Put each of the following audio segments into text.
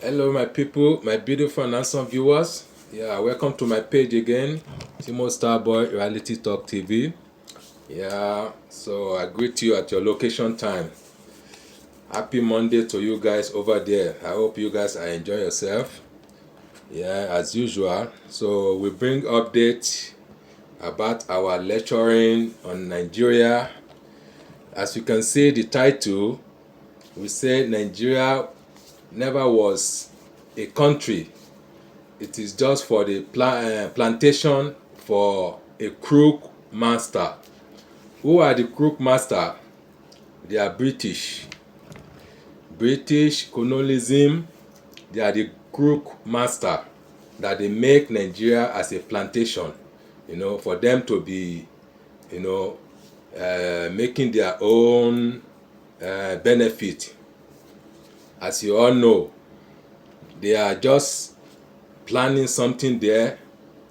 Hello, my people, my beautiful and handsome viewers. Yeah, welcome to my page again, Timo Starboy Reality Talk TV. Yeah, so I greet you at your location time. Happy Monday to you guys over there. I hope you guys are enjoying yourself. Yeah, as usual. So we bring updates about our lecturing on Nigeria. As you can see the title, we say Nigeria never was a country. It is just for the plantation for a crook master. Who are the crook master? They are British. British colonialism, they are the crook master that they make Nigeria as a plantation, for them to be, making their own benefit. As you all know, they are just planting something there,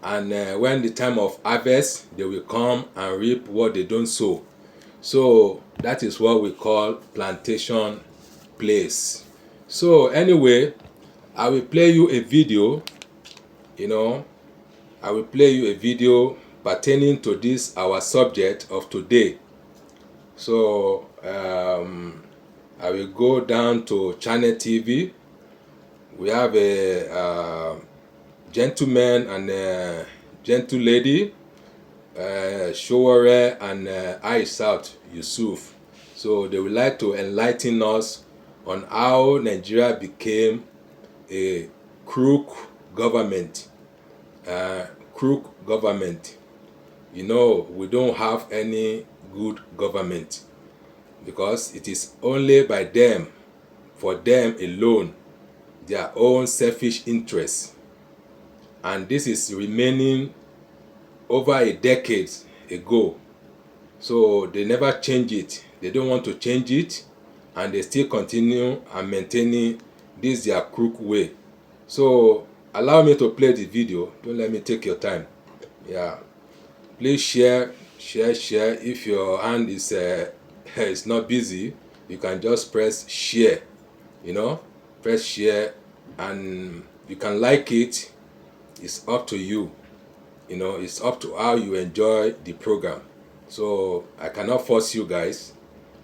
and when the time of harvest, they will come and reap what they don't sow. So that is what we call plantation place. So anyway, I will play you a video, pertaining to this our subject of today. So I will go down to Channel TV. We have a gentleman and a gentle lady, Showore and Aishat Yusuf. So they would like to enlighten us on how Nigeria became a crook government. Crook government. We don't have any good government because it is only by them, for them alone, their own selfish interests. And this is remaining over a decade ago. So they never change it. They don't want to change it, and they still continue and maintaining this their crook way. So allow me to play the video. Don't let me take your time. Yeah. Please share. If your hand is is not busy, you can just press share. Press share, and you can like it. It's up to you. It's up to how you enjoy the program. So I cannot force you guys,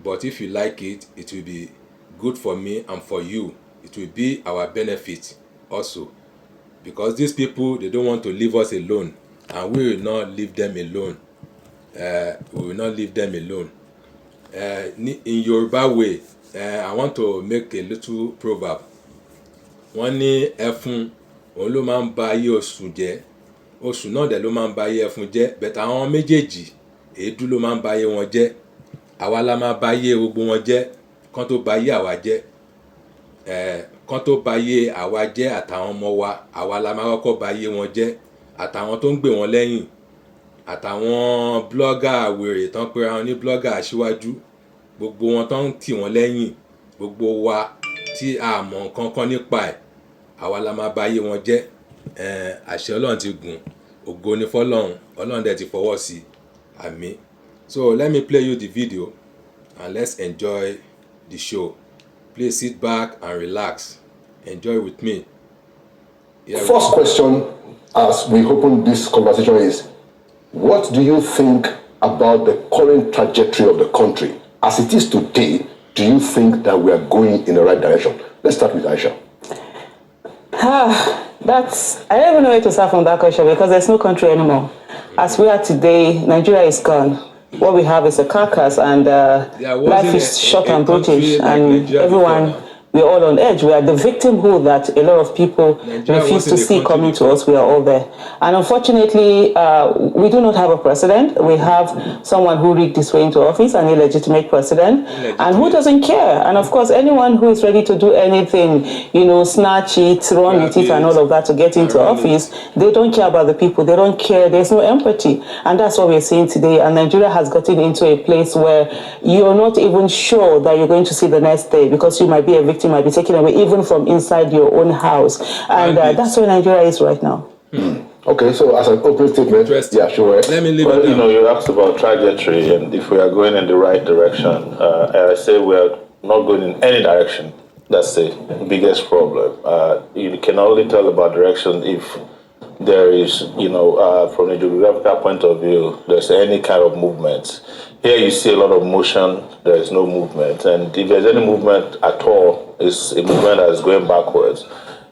but if you like it, it will be good for me and for you. It will be our benefit also, because these people, they don't want to leave us alone, and we will not leave them alone. In Yoruba way, I want to make a little proverb. Wọ́n ní ẹfun òun ló máa ń ba ayé oṣù jẹ́, oṣù náà dẹ̀ ló máa ń ba ayé ẹfun jẹ́, bẹ̀tẹ̀ àwọn méjèèjì èédú ló máa ń ba ayé wọn jẹ́. Àwa la máa ba ayé gbogbo wọn jẹ́ kán tó ba ayé àwa jẹ́. Kán tó ba ayé àwa jẹ́ àtàwọn ọmọ wa, àwa la máa kọ́kọ́ ba ayé wọn jẹ́, àtàwọn tó ń gbè wọ́n lẹ́yìn, àtàwọn blogger wèrè tán pera wọn ní blogger aṣíwájú, gbogbo wọn tán ń tì wọ́n lẹ́yìn, gbogbo wa tí a mọ̀ nǹkan kan nípa ẹ̀, àwa la máa ba ayé wọn jẹ́. Àṣẹ Ọlọ́run ti gùn, ògo ni fọ́lọ́run, Ọlọ́run dẹ̀ ti fọwọ́ sí. Àmín. So let me play you the video and let's enjoy the show. Please sit back and relax. Enjoy with me. First question as we open this conversation is, what do you think about the current trajectory of the country? As it is today, do you think that we are going in the right direction? Let's start with Aisha. I don't even know where to start from that question, because there's no country anymore. As we are today, Nigeria is gone. What we have is a carcass, and life is short and brutish, and everyone, we're all on edge. We are the victimhood that a lot of people refuse to see coming to us. We are all there. And unfortunately, we do not have a president. We have someone who rigged his way into office, an illegitimate president, and who doesn't care. And of course, anyone who is ready to do anything, snatch it, run with it, and all of that to get into office, they don't care about the people. They don't care. There's no empathy. And that's what we're seeing today. And Nigeria has gotten into a place where you're not even sure that you're going to see the next day, because you might be a victim, might be taken away even from inside your own house, and that's where Nigeria is right now. Okay, so as an opening statement, yeah, sure. Let me leave it. You asked about trajectory and if we are going in the right direction. I say we are not going in any direction. That's the biggest problem. You can only tell about direction if there is, from a geographical point of view, there's any kind of movement. Here you see a lot of motion, there is no movement. And if there's any movement at all, it's a movement that is going backwards.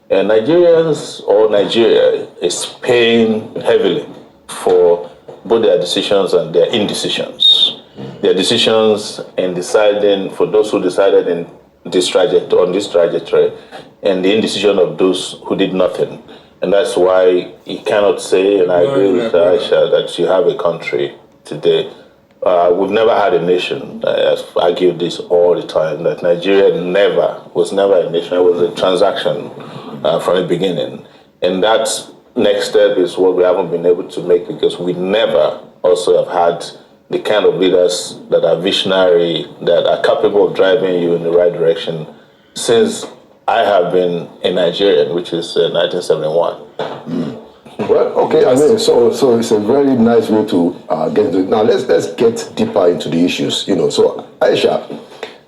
And Nigerians or Nigeria is paying heavily for both their decisions and their indecisions. Their decisions in deciding, for those who decided in this trajectory, and the indecision of those who did nothing. And that's why you cannot say, and I agree with Aisha, that you have a country today. We've never had a nation. I've argued this all the time, that Nigeria was never a nation. It was a transaction from the beginning. And that next step is what we haven't been able to make, because we never also have had the kind of leaders that are visionary, that are capable of driving you in the right direction since I have been a Nigerian, which is 1971. Well, okay, I mean, so it's a very nice way to get into it. Now, let's get deeper into the issues, So, Aisha,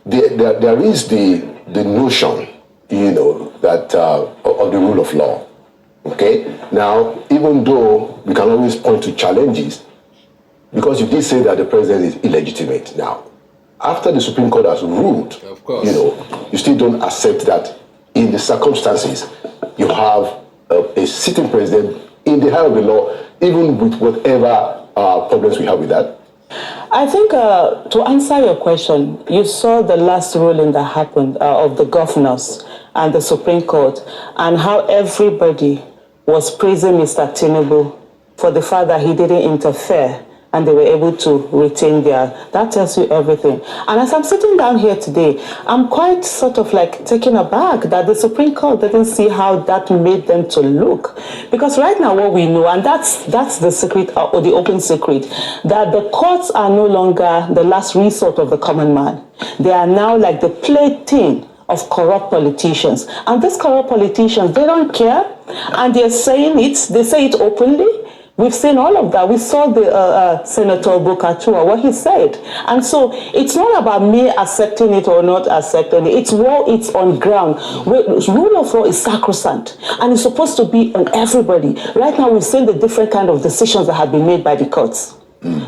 there is the notion, that of the rule of law, okay? Now, even though we can always point to challenges, because you did say that the president is illegitimate. Now, after the Supreme Court has ruled, of course, you still don't accept that in the circumstances you have a sitting president in the eye of the law, even with whatever problems we have with that? I think to answer your question, you saw the last ruling that happened of the governors and the Supreme Court, and how everybody was praising Mr. Tinubu for the fact that he didn't interfere and they were able to retain that tells you everything. And as I'm sitting down here today, I'm quite sort of like taken aback that the Supreme Court didn't see how that made them to look. Because right now what we know, and that's the secret, or the open secret, that the courts are no longer the last resort of the common man. They are now like the plaything of corrupt politicians. And these corrupt politicians, they don't care, and they're saying it, they say it openly. We've seen all of that. We saw the Senator Bukatua, what he said. And so it's not about me accepting it or not accepting it. It's it's on ground. Rule of law is sacrosanct, and it's supposed to be on everybody. Right now, we've seen the different kind of decisions that have been made by the courts.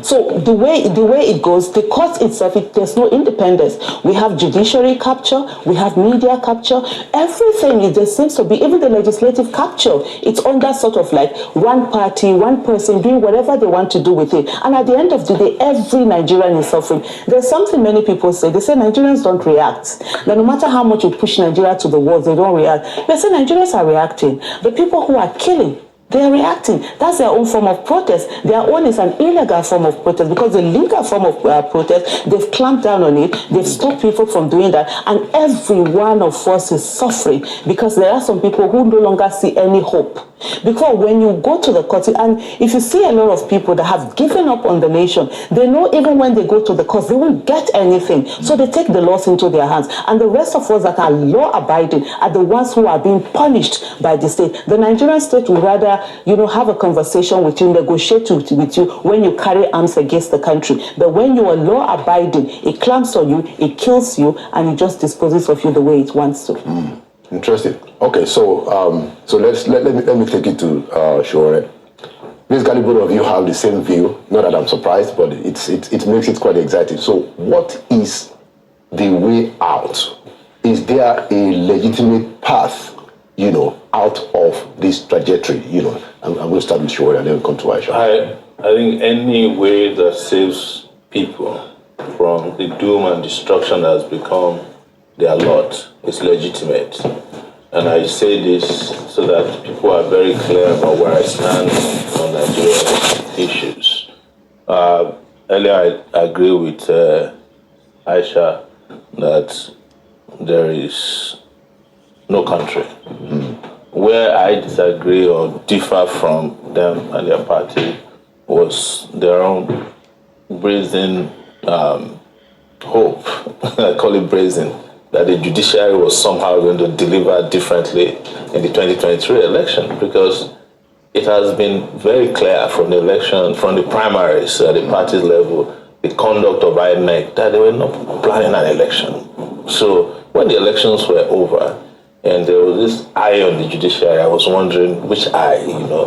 So the way it goes, the court itself, there's no independence. We have judiciary capture, we have media capture, everything there seems to be, even the legislative capture, it's under sort of like one party, one person doing whatever they want to do with it. And at the end of the day, every Nigerian is suffering. There's something many people say. They say Nigerians don't react. That no matter how much you push Nigeria to the walls, they don't react. They say Nigerians are reacting. The people who are killing, they are reacting. That's their own form of protest. Their own is an illegal form of protest, because the legal form of protest, they've clamped down on it. They've stopped people from doing that. And every one of us is suffering, because there are some people who no longer see any hope. Because when you go to the court, and if you see a lot of people that have given up on the nation, they know even when they go to the courts, they won't get anything. So they take the laws into their hands. And the rest of us that are law-abiding are the ones who are being punished by the state. The Nigerian state would rather, have a conversation with you, negotiate with you when you carry arms against the country. But when you are law-abiding, it clamps on you, it kills you, and it just disposes of you the way it wants to. Interesting. Okay, so let me take it to Shore. Basically, both of you have the same view. Not that I'm surprised, but it makes it quite exciting. So, what is the way out? Is there a legitimate path, out of this trajectory? I'm going to start with Shore and then come to Aisha. I think any way that saves people from the doom and destruction that has become their lot is legitimate. And I say this so that people are very clear about where I stand on Nigerian issues. Earlier, I agree with Aisha that there is no country. Where I disagree or differ from them and their party was their own brazen hope, I call it brazen, that the judiciary was somehow going to deliver differently in the 2023 election, because it has been very clear from the election, from the primaries at the party level, the conduct of INEC, that they were not planning an election. So when the elections were over, and there was this eye on the judiciary, I was wondering which eye,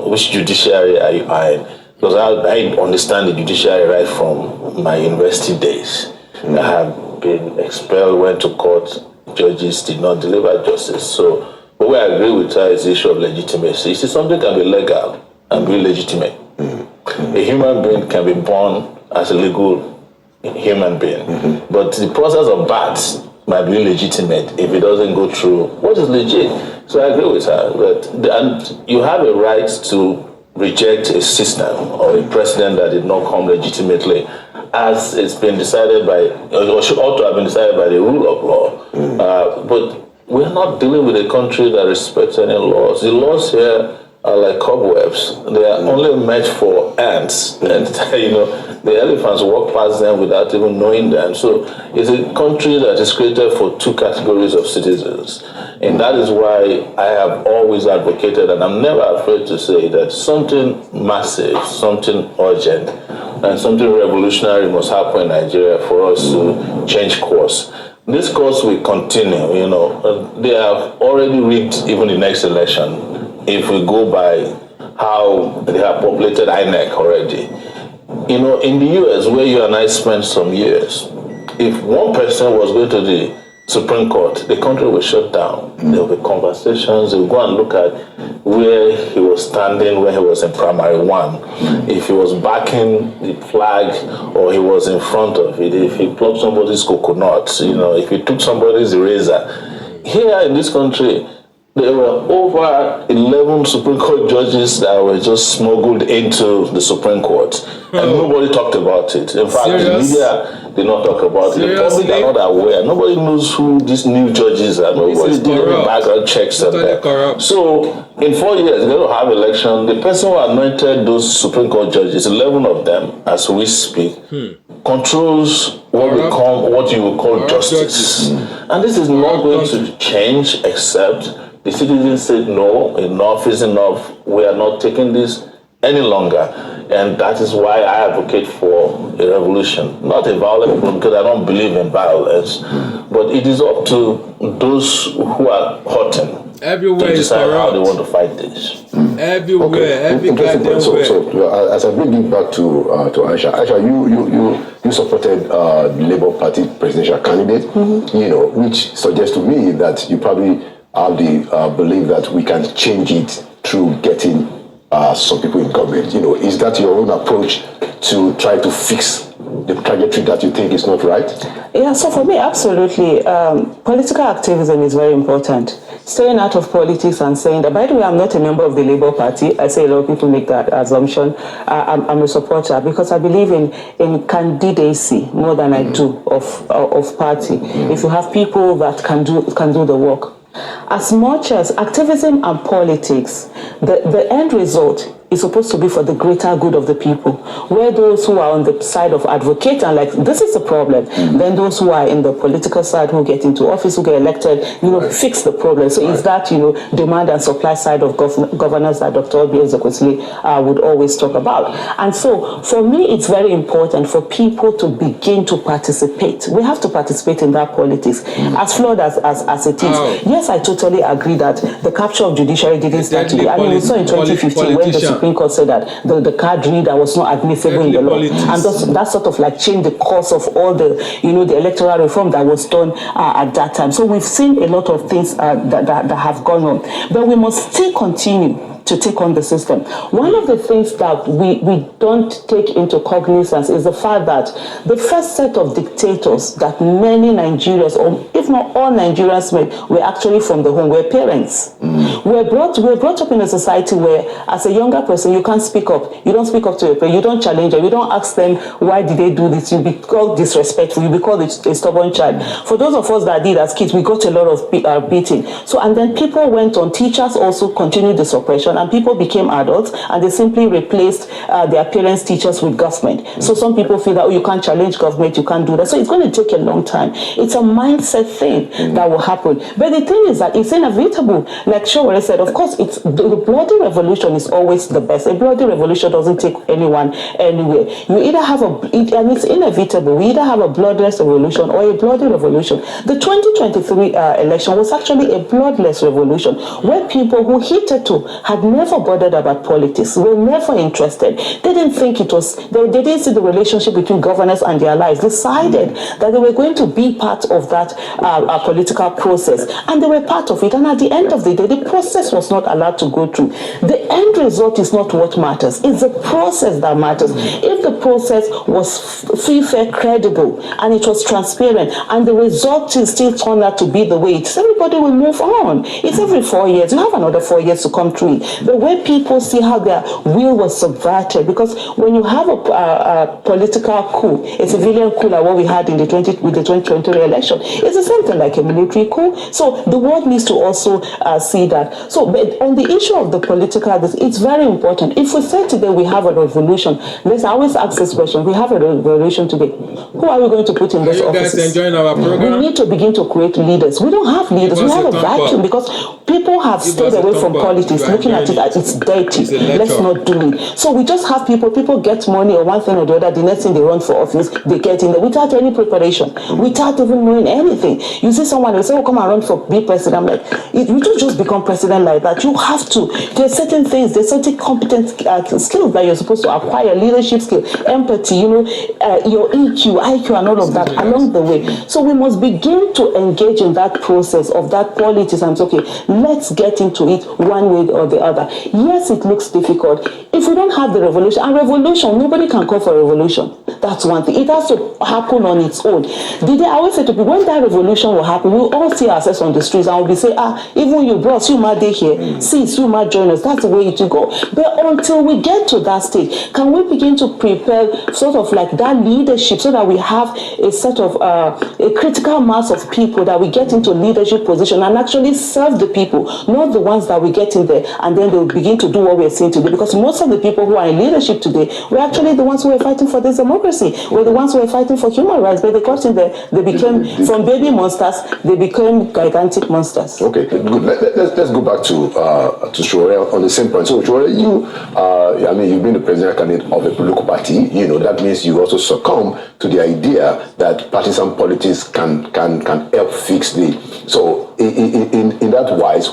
which judiciary are you eyeing? Because I understand the judiciary right from my university days. I have been expelled, went to court, judges did not deliver justice. So, but where I agree with her is the issue of legitimacy. You see, something can be legal and be legitimate. A human being can be born as a legal human being, but the process of birth might be illegitimate if it doesn't go through what is legit. So I agree with her that and you have a right to reject a system or a president that did not come legitimately, as it's been decided by, or should ought to have been decided by the rule of law. But we're not dealing with a country that respects any laws. The laws here are like cobwebs. They are only meant for ants, and the elephants walk past them without even knowing them. So it's a country that is created for two categories of citizens, and that is why I have always advocated, and I'm never afraid to say that something massive, something urgent, and something revolutionary must happen in Nigeria for us to change course. This course will continue. They have already rigged even the next election. If we go by how they have populated INEC already. In the US, where you and I spent some years, if one person was going to the Supreme Court, the country will shut down. There will be conversations. They will go and look at where he was standing when he was in primary one. If he was backing the flag or he was in front of it, if he plucked somebody's coconut, if he took somebody's eraser. Here in this country, there were over 11 Supreme Court judges that were just smuggled into the Supreme Court. And nobody talked about it. In fact, the media did not talk about it. The public are not aware. Nobody knows who these new judges are. Nobody did any background checks. So, in 4 years, they're going to have election. The person who anointed those Supreme Court judges, 11 of them, as we speak, controls what you would call justice. And this is not going to change except the citizens said, no, enough is enough. We are not taking this any longer. And that is why I advocate for a revolution. Not a violent one, because I don't believe in violence. But it is up to those who are hurting everywhere to decide how they want to fight this. Everywhere, every goddamn way. So as I bring it back to Aisha, you supported the Labour Party presidential candidate, which suggests to me that you probably have the belief that we can change it through getting some people in government. Is that your own approach to try to fix the trajectory that you think is not right? Yeah, so for me, absolutely. Political activism is very important. Staying out of politics and saying that, by the way, I'm not a member of the Labour Party. I say a lot of people make that assumption. I'm a supporter because I believe in candidacy more than I do of party. If you have people that can do the work. As much as activism and politics, the end result is supposed to be for the greater good of the people. Where those who are on the side of advocate and like, this is the problem, then those who are in the political side who get into office, who get elected, fix the problem. So it's that, demand and supply side of governance that Dr. Obi would always talk about. And so for me, it's very important for people to begin to participate. We have to participate in that politics, as flawed as it is. Yes, I totally agree that the capture of judiciary didn't start today. I mean, we saw in 2015 when the Supreme Court said that the card reader was not admissible in the law, and that sort of like changed the course of all the the electoral reform that was done at that time. So we've seen a lot of things that have gone on, but we must still continue to take on the system. One of the things that we don't take into cognizance is the fact that the first set of dictators that many Nigerians, or if not all Nigerians made, were actually from the home, were parents. We're brought up in a society where, as a younger person, you can't speak up. You don't speak up to your parents. You don't challenge them. You don't ask them, why did they do this? You'll be called disrespectful. You'll be called a stubborn child. For those of us that did as kids, we got a lot of beating. So, and then people went on. Teachers also continued the suppression. revolution, and people became adults, and they simply replaced their parents' teachers with government. So some people feel that, oh, you can't challenge government, you can't do that. So it's going to take a long time. It's a mindset thing that will happen. But the thing is that it's inevitable. Like Showore said, of course, it's the bloody revolution is always the best. A bloody revolution doesn't take anyone anywhere. You either have and it's inevitable. We either have a bloodless revolution or a bloody revolution. The 2023 election was actually a bloodless revolution where people who hitherto had never bothered about politics, were never interested. They didn't think it was, they didn't see the relationship between governance and their lives, decided that they were going to be part of that political process, and they were part of it. And at the end of the day, the process was not allowed to go through. The end result is not what matters, it's the process that matters. If the process was free, fair, credible, and it was transparent, and the result is still turned out to be the way it is, everybody will move on. It's every 4 years. You have another 4 years to come through it. The way people see how their will was subverted, because when you have a political coup, a civilian coup like what we had in the 2020 election, it's the same thing like a military coup. So the world needs to also see that. So but on the issue of the political, it's very important. If we say today we have a revolution, let's always ask this question: we have a revolution today. Who are we going to put in this office? Guys enjoying our program? We need to begin to create leaders. We don't have leaders. We have a vacuum because people have stayed away from politics, looking at it as it's dirty. Let's not do it. So we just have people get money or one thing or the other. The next thing they run for office, they get in there without any preparation, without even knowing anything. You see someone who say, "Oh, come and run for be president." I'm like, you don't just become president like that. You have to. There's certain things, there's certain competent skills that you're supposed to acquire, leadership skill, empathy, your EQ, IQ, and all of that along the way. So we must begin to engage in that process of that politics and say, okay, let's get into it one way or the other. Yes, it looks difficult. If we don't have the revolution, and revolution, nobody can call for a revolution. That's one thing. It has to happen on its own. I always say to people, when that revolution will happen, we'll all see ourselves on the streets and we'll be saying, even you bros, you might be here. Sis, you might join us. That's the way it will go. But until we get to that stage, can we begin to prepare sort of like that leadership so that we have a sort of a critical mass of people that we get into leadership position and actually serve the people, not the ones that we get in there and then they'll begin to do what we're seeing today. Because most of the people who are in leadership today were actually the ones who were fighting for this democracy. We're the ones who were fighting for human rights, but they got in there, they became, from baby monsters, they became gigantic monsters. Okay, good. Let's go back to Showore on the same point. So Showore, you've been the presidential candidate of a political party. That means you also succumb to the idea that partisan politics can help fix the. So in that wise,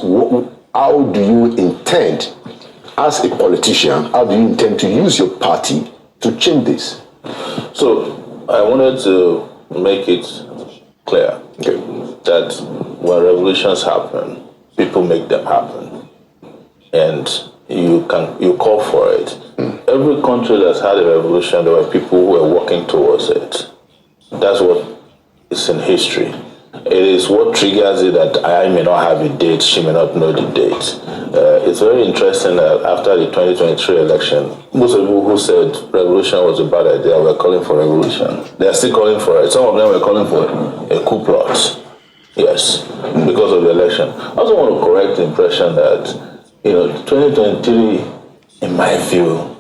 how do you intend, as a politician, how do you intend to use your party to change this? So I wanted to make it clear that when revolutions happen, people make them happen, and you call for it. Every country that's had a revolution, there were people who were working towards it. That's what is in history. It is what triggers it that I may not have a date, she may not know the date. It's very interesting that after the 2023 election, most of the people who said revolution was a bad idea were calling for revolution. They are still calling for it. Some of them were calling for a coup plot. Yes, because of the election. I also want to correct the impression that 2023, in my view,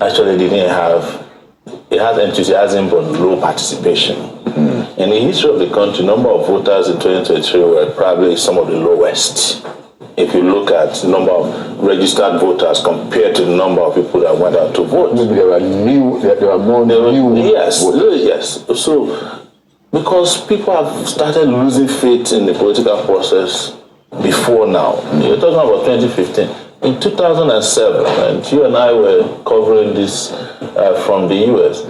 actually didn't have. It has enthusiasm but low participation. In the history of the country, number of voters in 2023 were probably some of the lowest. If you look at the number of registered voters compared to the number of people that went out to vote. Maybe there were more new yes, voters. Yes. So, because people have started losing faith in the political process before now. You're talking about 2015. In 2007, and you and I were covering this from the US,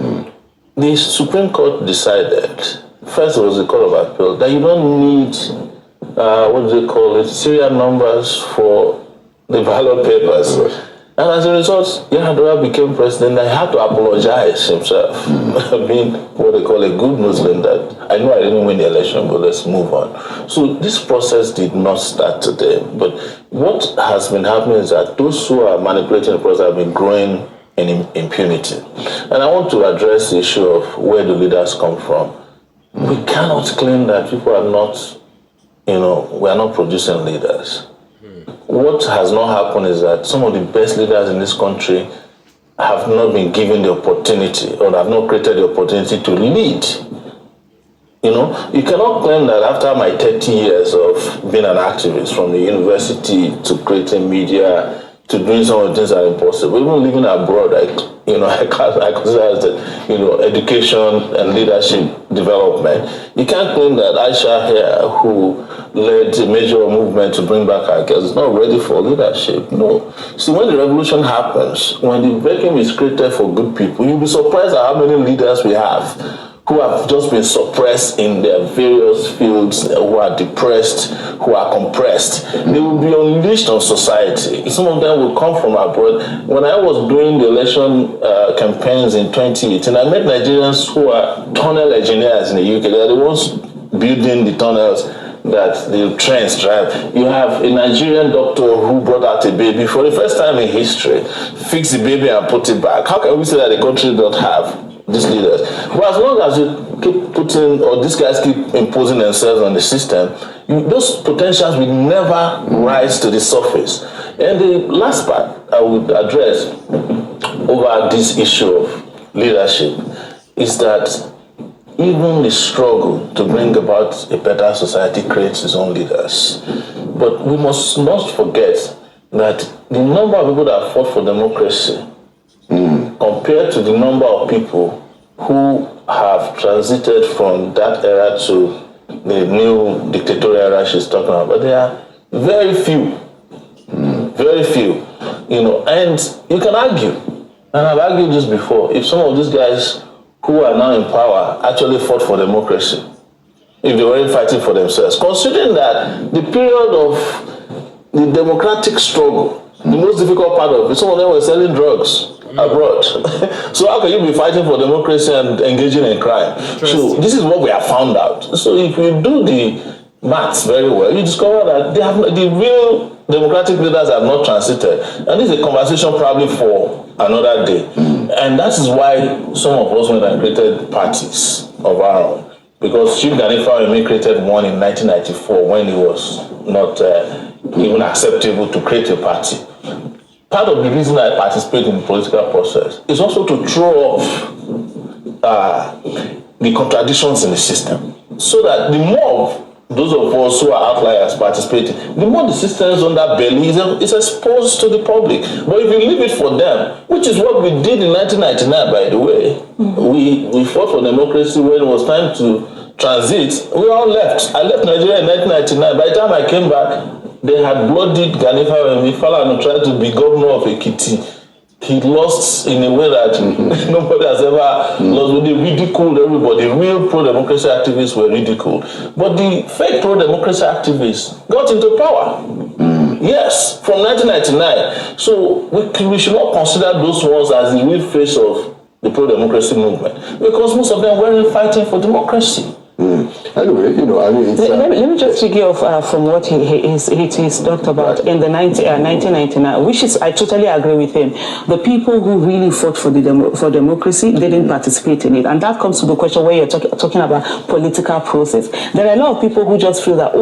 the Supreme Court decided, first it was the Court of Appeal, that you don't need, serial numbers for the ballot papers. And as a result, Yar'Adua became president and he had to apologize himself, being what they call a good Muslim, that I know I didn't win the election, but let's move on. So this process did not start today. But what has been happening is that those who are manipulating the process have been growing in impunity. And I want to address the issue of where the leaders come from. We cannot claim that people are not, we are not producing leaders. What has not happened is that some of the best leaders in this country have not been given the opportunity or have not created the opportunity to lead. You know, you cannot claim that after my 30 years of being an activist, from the university to creating media to doing some of the things that are impossible, even living abroad, I consider as education and leadership development. You can't claim that Aisha here, who led a major movement to bring back our girls, is not ready for leadership. No. See, when the revolution happens, when the vacuum is created for good people, you'll be surprised at how many leaders we have who have just been suppressed in their various fields, who are depressed, who are compressed. They will be unleashed on society. Some of them will come from abroad. When I was doing the election campaigns in 2018, I met Nigerians who are tunnel engineers in the UK. They are the ones building the tunnels that the trains drive. You have a Nigerian doctor who brought out a baby for the first time in history, fixed the baby and put it back. How can we say that the country don't have these leaders? But as long as you keep putting, or these guys keep imposing themselves on the system, those potentials will never rise to the surface. And the last part I would address over this issue of leadership is that even the struggle to bring about a better society creates its own leaders. But we must not forget that the number of people that fought for democracy compared to the number of people who have transited from that era to the new dictatorial era she's talking about, but there are very few. Very few. And you can argue, and I've argued this before, if some of these guys who are now in power actually fought for democracy, if they weren't fighting for themselves, considering that the period of the democratic struggle, the most difficult part of it, some of them were selling drugs abroad. So how can you be fighting for democracy and engaging in crime? So this is what we have found out. So if you do the maths very well, you discover that the real democratic leaders have not transited. And this is a conversation probably for another day. And that is why some of us went and created parties of our own. Because Chief Gani Fawemi created one in 1994 when it was not even acceptable to create a party. Part of the reason I participate in the political process is also to throw off the contradictions in the system, so that the more of those of us who are outliers participating, the more the system's underbelly is exposed to the public. But if you leave it for them, which is what we did in 1999, by the way, we fought for democracy when it was time to transit. We all left. I left Nigeria in 1999. By the time I came back, they had bloodied Gani Fawemi. Falana tried to be governor of Ekiti. He lost in a way that nobody has ever lost. They ridiculed everybody. Real pro-democracy activists were ridiculed. But the fake pro-democracy activists got into power. Yes, from 1999. So we should not consider those ones as the real face of the pro-democracy movement, because most of them weren't fighting for democracy. Anyway, it's, let me just figure off from what he's talked about in the 1999, which is, I totally agree with him. The people who really fought for democracy didn't participate in it, and that comes to the question where you're talking about political process. There are a lot of people who just feel that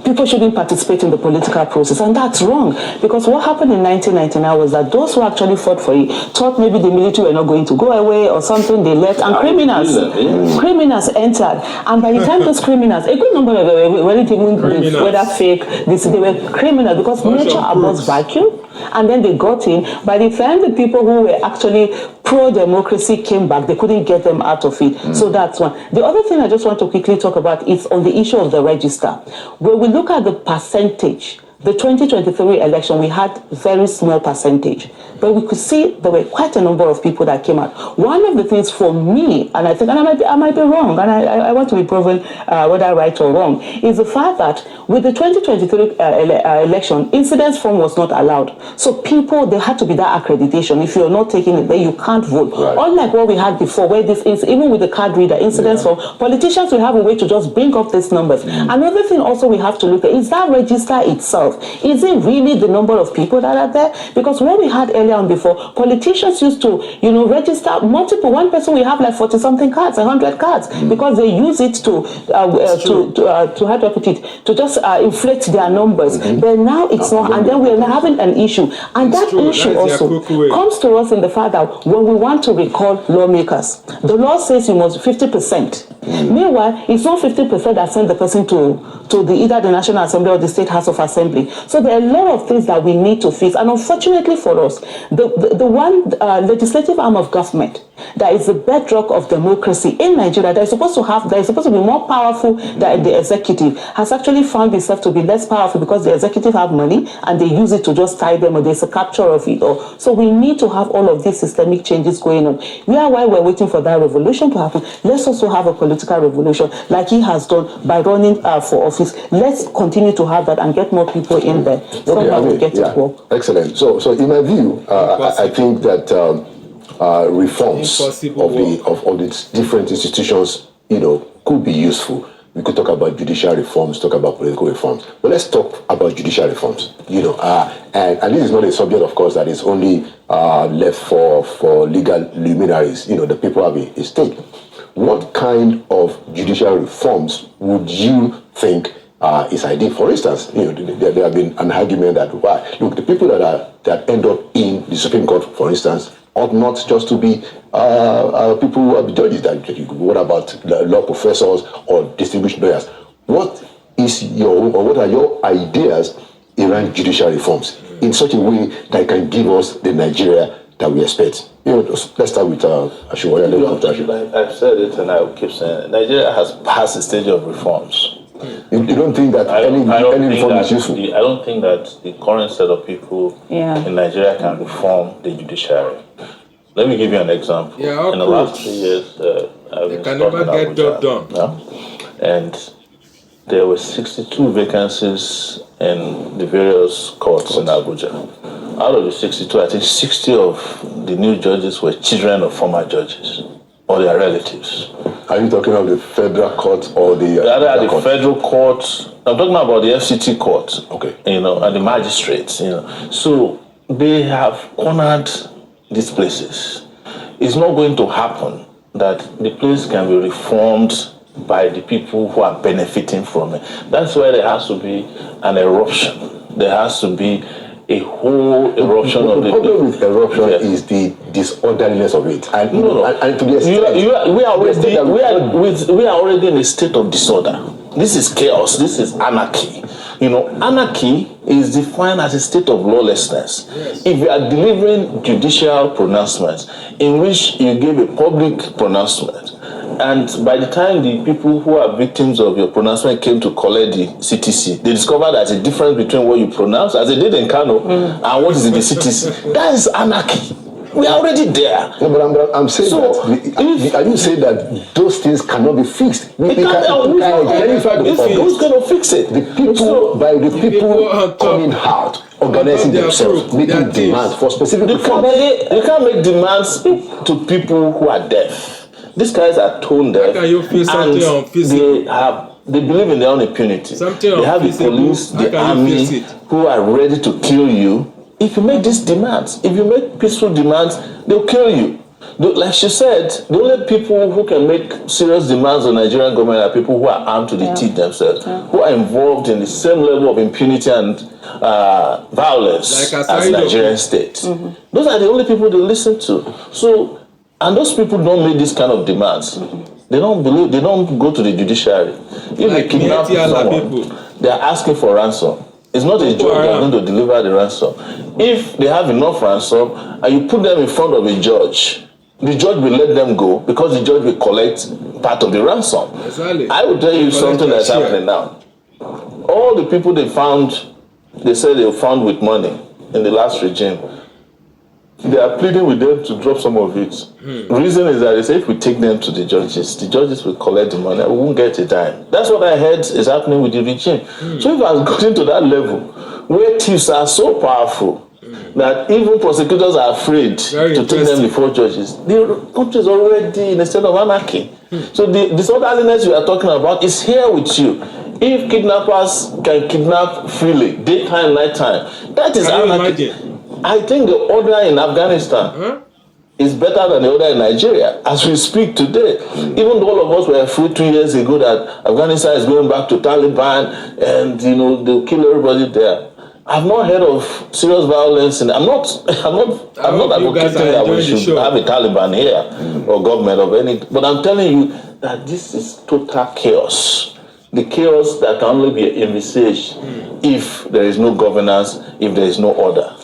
people shouldn't participate in the political process, and that's wrong, because what happened in 1999 was that those who actually fought for it thought maybe the military were not going to go away or something. They left, and criminals entered, and by the time those criminals, a good number of them, whether fake, they were criminals, because nature abhors vacuum. And then they got in. By the time the people who were actually pro-democracy came back, they couldn't get them out of it. So that's one. The other thing I just want to quickly talk about is on the issue of the register. When we look at the percentage, the 2023 election, we had very small percentage. But we could see there were quite a number of people that came out. One of the things for me, and I think, and I might be wrong, and I want to be proven whether right or wrong, is the fact that with the 2023 election, incidence form was not allowed. So people, there had to be that accreditation. If you're not taking it, then you can't vote. Right. Unlike what we had before, where this is, even with the card reader, incidence form, politicians will have a way to just bring up these numbers. Another thing also we have to look at is that register itself. Is it really the number of people that are there? Because what we had earlier earlier on before, politicians used to, register multiple. One person will have like 40-something cards, 100 cards, because they use it to how do I put it, to just inflate their numbers. But now it's not, and then we're having an issue, and that issue also comes to us in the fact that when we want to recall lawmakers, the law says you must 50%. Meanwhile, it's not 50% that send the person to either the National Assembly or the State House of Assembly. So there are a lot of things that we need to fix, and unfortunately for us, the one legislative arm of government that is the bedrock of democracy in Nigeria, that is supposed to be more powerful than the executive, has actually found itself to be less powerful because the executive have money and they use it to just tie them, or there's a capture of it. So we need to have all of these systemic changes going on. While we're waiting for that revolution to happen, let's also have a political revolution like he has done by running for office. Let's continue to have that and get more people in there. Somehow we get it work. Excellent. So in my view, I think that reforms of the different institutions, could be useful. We could talk about judicial reforms, talk about political reforms, but let's talk about judicial reforms. And this is not a subject, of course, that is only left for legal luminaries. The people have a stake. What kind of judicial reforms would you think is ideal? For instance, there have been an argument that the people that end up in the Supreme Court, for instance, ought not just to be people who are judges. What about law professors or distinguished lawyers? What are your ideas around judicial reforms in such a way that can give us the Nigeria that we expect? Let's start with Ashiwari. I've said it and I will keep saying it. Nigeria has passed the stage of reforms. You don't think that any reform is useful? I don't think that the current set of people in Nigeria can reform the judiciary. Let me give you an example. In the last 3 years, they can never get job done. And there were 62 vacancies in the various courts in Abuja. Out of the 62, I think 60 of the new judges were children of former judges or their relatives. Are you talking about the federal court or the federal court? I'm talking about the FCT court. Okay. And the magistrates. So they have cornered these places. It's not going to happen that the place can be reformed by the people who are benefiting from it. That's why there has to be an eruption. There has to be a whole eruption of the problem with eruption is the disorderliness of it. And to the extent we are already in a state of disorder. This is chaos. This is anarchy. Anarchy is defined as a state of lawlessness. Yes. If you are delivering judicial pronouncements in which you give a public pronouncement, and by the time the people who are victims of your pronouncement came to collect the CTC, they discovered there's a difference between what you pronounce, as they did in Kano, and what is in the CTC. That is anarchy. We are already there. No, but I'm saying are you saying that those things cannot be fixed? Who's going to fix it? The people coming out, organizing themselves, making demands for specific reforms. You can't make demands to people who are deaf. These guys are tone deaf, and they believe in their own impunity. They have the police, the army, who are ready to kill you if you make these demands. If you make peaceful demands, they'll kill you. Like she said, the only people who can make serious demands on the Nigerian government are people who are armed to the teeth themselves, who are involved in the same level of impunity and violence as the Nigerian state. Those are the only people they listen to. And those people don't make this kind of demands. They don't go to the judiciary. If they kidnap someone, they are asking for ransom. It's not a judge that's going to deliver the ransom. If they have enough ransom and you put them in front of a judge, the judge will let them go because the judge will collect part of the ransom. I will tell you something that's happening now. All the people they said they found with money in the last regime, they are pleading with them to drop some of it. The reason is that they say if we take them to the judges will collect the money. We won't get a dime. That's what I heard is happening with the regime. So if I was gotten to that level where thieves are so powerful that even prosecutors are afraid to take them before judges, the country is already in a state of anarchy. So the disorderliness you are talking about is here with you. If kidnappers can kidnap freely, daytime, nighttime, that is anarchy. I think the order in Afghanistan is better than the order in Nigeria as we speak today. Even though all of us were afraid 2 years ago that Afghanistan is going back to Taliban and they'll kill everybody there. I've not heard of serious violence, and I'm not advocating that we should have a Taliban here or government of any. But I'm telling you that this is total chaos. The chaos that can only be envisaged if there is no governance, if there is no order.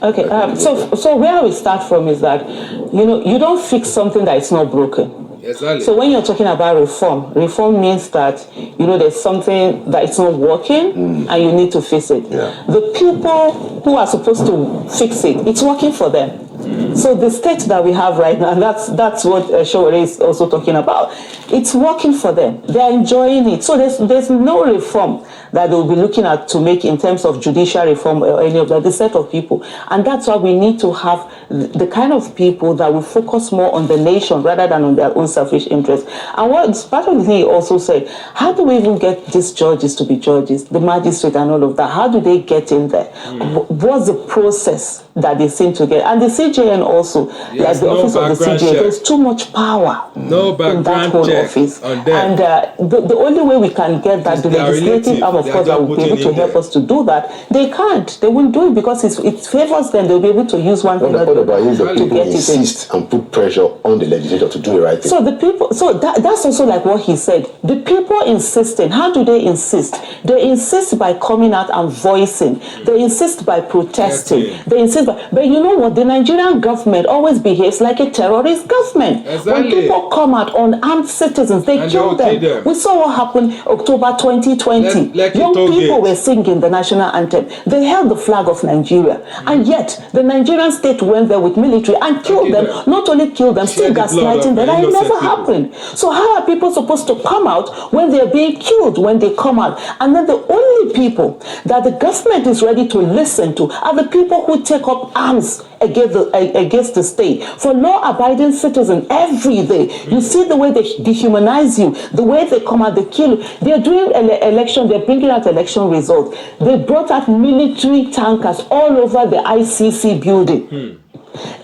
Okay. So where we start from is that you don't fix something that is not broken. Exactly. So when you're talking about reform means that there's something that is not working and you need to fix it. Yeah. The people who are supposed to fix it, it's working for them. So the state that we have right now, that's what Showore is also talking about. It's working for them. They are enjoying it. So there's no reform that they'll be looking at to make in terms of judicial reform or any of that, the set of people. And that's why we need to have the kind of people that will focus more on the nation rather than on their own selfish interests. And what part of the thing he also said, how do we even get these judges to be judges, the magistrate and all of that? How do they get in there? What's the process that they seem to get? And the CJN also, like the office of the CJN, there's too much power in that whole office. And the only way we can get that, the legislative arm, of course, that will be able to help us to do that, they can't. They won't do it because it favors them. They'll be able to use one thing to get it insist and put pressure on the legislature to do the right thing. So the people, that's also like what he said. The people insisting. How do they insist? They insist by coming out and voicing. They insist by protesting. They insist by, but you know what? The Nigerian government always behaves like a terrorist government. Exactly. When people come out unarmed citizens, they kill them. We saw what happened October 2020. Young people were singing the national anthem. They held the flag of Nigeria. And yet, the Nigerian state went there with military and killed them. Not only killed them, still gaslighting them. That never happened. So how are people supposed to come out when they're being killed when they come out? And then the only people that the government is ready to listen to are the people who take up arms against the state. For law-abiding citizens every day, you see the way they dehumanize you, the way they come out, they kill you. They're doing election, they're bringing out election results. They brought out military tankers all over the ICC building.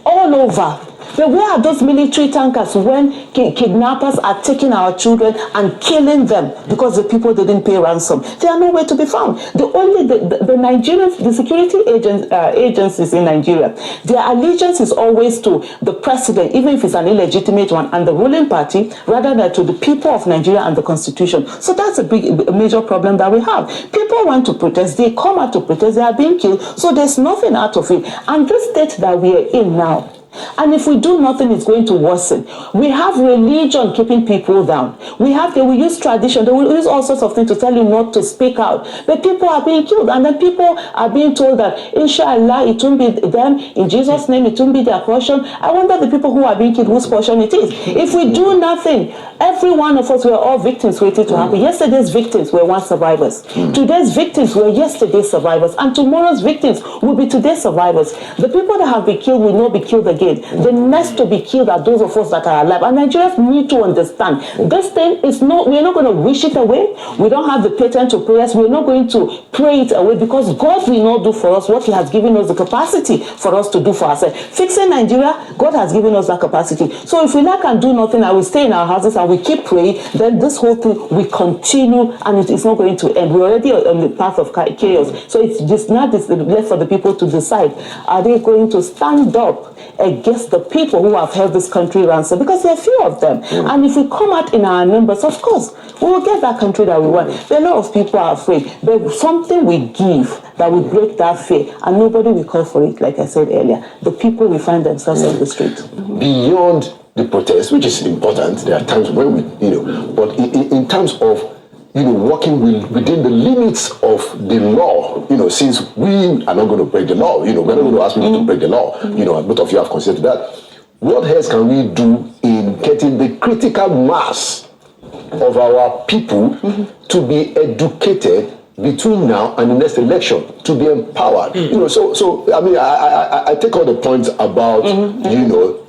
All over. But where are those military tankers when kidnappers are taking our children and killing them because the people didn't pay ransom? They are nowhere to be found. The Nigerians, the security agencies in Nigeria, their allegiance is always to the president, even if it's an illegitimate one, and the ruling party, rather than to the people of Nigeria and the constitution. So that's a major problem that we have. People want to protest, they come out to protest, they are being killed, so there's nothing out of it. And this state that we are in now, and if we do nothing, it's going to worsen. We have religion keeping people down. They will use tradition. They will use all sorts of things to tell you not to speak out. But people are being killed. And then people are being told that, inshallah, it won't be them. In Jesus' name, it won't be their portion. I wonder the people who are being killed, whose portion it is. If we do nothing, every one of us, we are all victims waiting to happen. Yesterday's victims were once survivors. Today's victims were yesterday's survivors. And tomorrow's victims will be today's survivors. The people that have been killed will not be killed again. The next to be killed are those of us that are alive. And Nigerians need to understand this thing is not, we're not going to wish it away. We don't have the patent to prayers. We're not going to pray it away because God will not do for us what He has given us the capacity for us to do for ourselves. Fixing Nigeria, God has given us that capacity. So if we like and do nothing and we stay in our houses and we keep praying, then this whole thing will continue and it is not going to end. We're already on the path of chaos. So it's just not left for the people to decide. Are they going to stand up against the people who have held this country ransom? Because there are few of them. And if we come out in our numbers, of course, we will get that country that we want. There are a lot of people are afraid. But something we give that will break that fear, and nobody will call for it, like I said earlier. The people will find themselves on the street. Beyond the protest, which is important, there are times when we, but in terms of working within the limits of the law, since we are not going to break the law, we're not going to ask people to break the law, both of you have considered that. What else can we do in getting the critical mass of our people to be educated between now and the next election, to be empowered? So I mean, I take all the points about,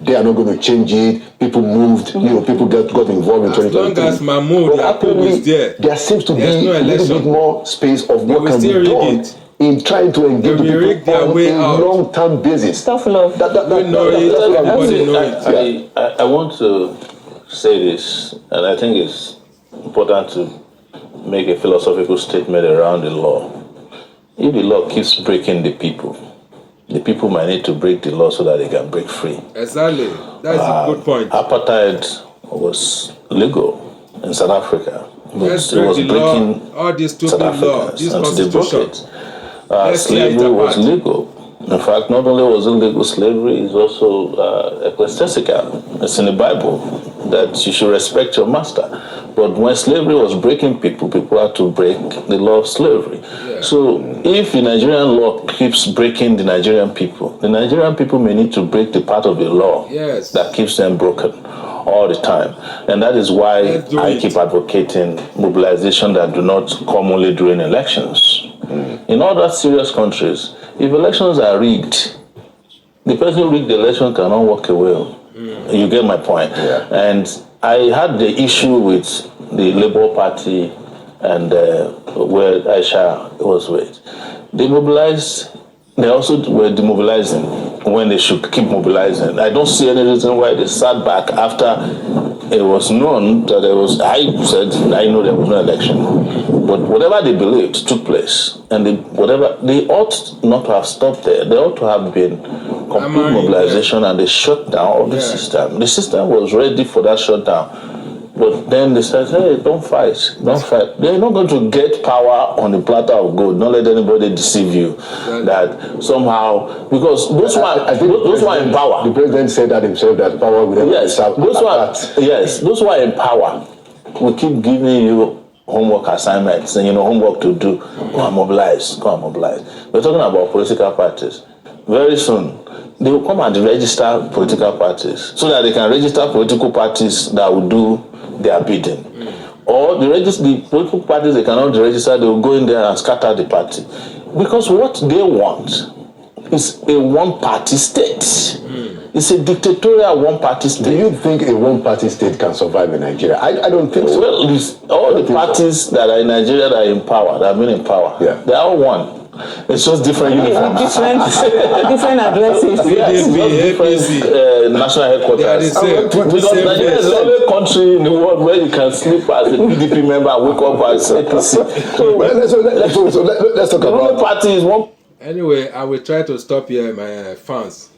they are not going to change it. People moved, people got involved in 2023. As long as Mahmoud Yakubu is there, there seems to be a little bit more space of what can be done in trying to engage with people on a long-term basis. Tough love. That's what I want to say this, and I think it's important to make a philosophical statement around the law. If the law keeps breaking the people might need to break the law so that they can break free. Exactly. That's a good point. Apartheid was legal in South Africa. Let's it was break the breaking law, all these stupid South Africans, this and they broke constitution. it. Slavery was legal. In fact, not only was it legal, slavery is also ecclesiastical. It's in the Bible that you should respect your master. But when slavery was breaking people had to break the law of slavery. Yeah. So if the Nigerian law keeps breaking the Nigerian people may need to break the part of the law that keeps them broken all the time. And that is why I keep advocating mobilization that do not come only during elections. In other serious countries, if elections are rigged, the person who rigged the election cannot walk away. You get my point? Yeah. And I had the issue with the Labour Party and where Aisha was with. They mobilized, they also were demobilizing when they should keep mobilizing. I don't see any reason why they sat back after it was known that I said, I know there was no election. But whatever they believed took place. And they ought not to have stopped there. They ought to have been complete mobilization and the shutdown of the system. The system was ready for that shutdown. But then they said, hey, don't fight. They're not going to get power on a platter of gold. Don't let anybody deceive you that somehow, because those who are in power. The president said that himself, that power will never those who are in power will keep giving you homework assignments and homework to do. Go and mobilize. We're talking about political parties. Very soon, they will come and register political parties so that they can register political parties that will do their bidding. Or the political parties they cannot register, they will go in there and scatter the party. Because what they want is a one-party state. It's a dictatorial one-party state. Do you think a one-party state can survive in Nigeria? I don't think so. Well, all the parties that are in Nigeria that are in power, that have been in power, they are all one. It's just different uniforms. Different addresses. Yes, different national headquarters. Because Nigeria is the only country in the world where you can sleep as a PDP member and wake up as APC. Let's talk about the party is one. Anyway, I will try to stop here, my fans,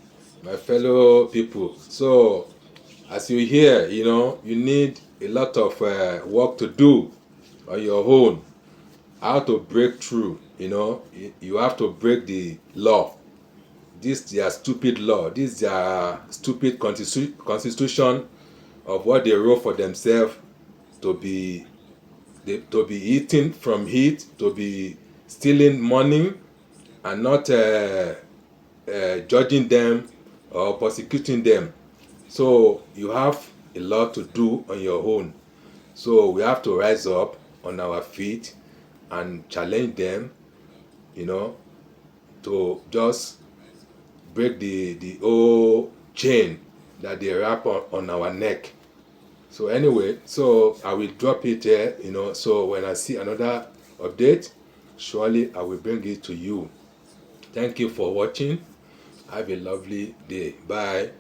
my fellow people. So, as you hear, you need a lot of work to do on your own. How to break through. You have to break the law. This is their stupid law. This is their stupid constitution of what they wrote for themselves to be eating from it, to be stealing money and not judging them or persecuting them. So you have a lot to do on your own. So we have to rise up on our feet and challenge them, to just break the whole chain that they wrap on our neck. So anyway, so I will drop it here, so when I see another update, surely I will bring it to you. Thank you for watching. Have a lovely day. Bye.